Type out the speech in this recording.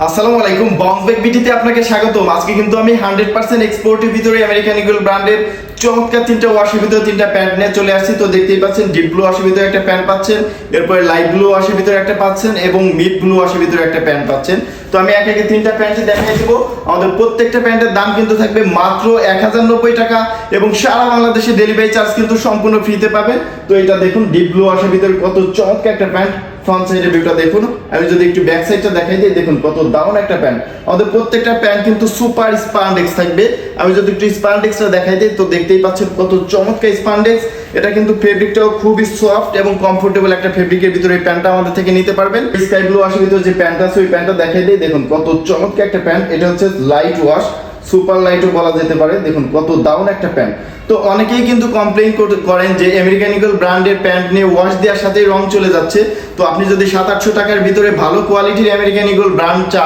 আসসালামু আলাইকুম, bounce back বিটিতে আপনাকে স্বাগতম। আজকে কিন্তু আমি 100% এক্সপোর্টের ভিতরে আমেরিকান ইগল ব্র্যান্ডের চমৎকার তিনটা ওয়াশের ভিতরে তিনটা প্যান্ট নিয়ে চলে আসছি। তো দেখতেই পাচ্ছেন, ডিপ ব্লু ওয়াশের ভিতরে একটা প্যান্ট পাচ্ছেন, এরপরে লাইট ব্লু ওয়াশের ভিতরে একটা পাচ্ছেন এবং মিড ব্লু ওয়াশের ভিতরে একটা প্যান্ট পাচ্ছেন। তো আমি একে একে তিনটা প্যান্টই দেখাই দিব। আমাদের প্রত্যেকটা প্যান্টের দাম কিন্তু থাকবে মাত্র 1090 টাকা এবং সারা বাংলাদেশে ডেলিভারি চার্জ কিন্তু সম্পূর্ণ ফ্রিতে পাবেন। তো এটা দেখুন, ডিপ ব্লু ওয়াশের ভিতরে কত চমৎকার একটা প্যান্ট। ফ্রন্ট সাইডের ভিউটা দেখুন, আমি যদি একটু ব্যাক সাইডটা দেখাই দিই, দেখুন কত দারুণ একটা প্যান্ট। আমাদের প্রত্যেকটা প্যান্ট কিন্তু সুপার স্পান্ডেক্স থাকবে। আমি যদি একটু স্পান্ডেক্সটা দেখাই দিই, তো দেখতেই পাচ্ছেন কত চমৎকার স্পান্ডেক্স। এটা কিন্তু ফেব্রিকটাও খুবই সফট এবং কমফোর্টেবল একটা ফেব্রিকের ভিতরে এই প্যান্টটা আমাদের থেকে নিতে পারবেন। স্কাই ব্লু ওয়াশের ভিতরে যে প্যান্ট আছে ওই প্যান্টটা দেখাই দিই, দেখুন কত চমৎকার একটা প্যান্ট। এটা হচ্ছে লাইট ওয়াশ, সুপার লাইটও বলা যেতে পারে। দেখুন কত দারুণ একটা প্যান্ট। তো অনেকেই কিন্তু কমপ্লেইন করেন যে আমেরিকান ইগল ব্র্যান্ডের প্যান্ট নিয়ে ওয়াশ দেওয়ার সাথেই রং চলে যাচ্ছে। তো আপনি যদি 700-800 টাকার ভিতরে ভালো কোয়ালিটির আমেরিকান ইগল ব্র্যান্ড চান